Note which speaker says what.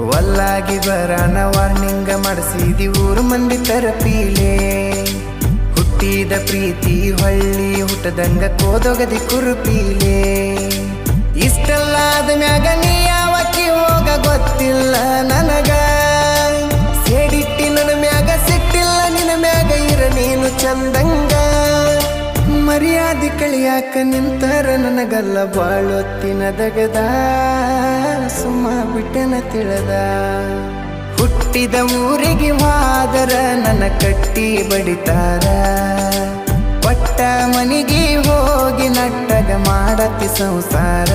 Speaker 1: ವಲ್ಲಾಗಿ ಬರಾನ ವಾರ್ನಿಂಗ ಮಾಡಿಸಿದಿ ಊರು ಮಂದಿ ತರಪೀಲೆ ಹುಟ್ಟಿದ ಪ್ರೀತಿ ಹೊಳ್ಳಿ ಹುಟ್ಟದಂಗ ಕೋದೊಗದಿ ಕುರುಪೀಲೆ ಇಷ್ಟೆಲ್ಲ ಆದ ಮ್ಯಾಗ ನೀ ಯಾವಕ್ಕಿ ಹೋಗ ಗೊತ್ತಿಲ್ಲ ನನಗ ಸೇಡಿಟ್ಟಿ ನನ್ನ ಮ್ಯಾಗ ಸಿಟ್ಟಿಲ್ಲ ನಿನ್ನ ಮ್ಯಾಗ ಇರ ನೀನು ಚಂದಂಗ ಮರ್ಯಾದೆ ಕಳಿಯಾಕ ನಿಂತರ ನನಗಲ್ಲ ಬಾಳೊತ್ತಿನ ದಗದ ಸುಮ್ಮ ಬಿಟ್ಟನ ತಿಳಿದ ಹುಟ್ಟಿದ ಊರಿಗೆ ಹೋದರ ನನ್ನ ಕಟ್ಟಿ ಬಡಿತಾರ ಪಟ್ಟ ಮನಿಗೆ ಹೋಗಿ ನಟ್ಟಗ ಮಾಡತಿ ಸಂಸಾರ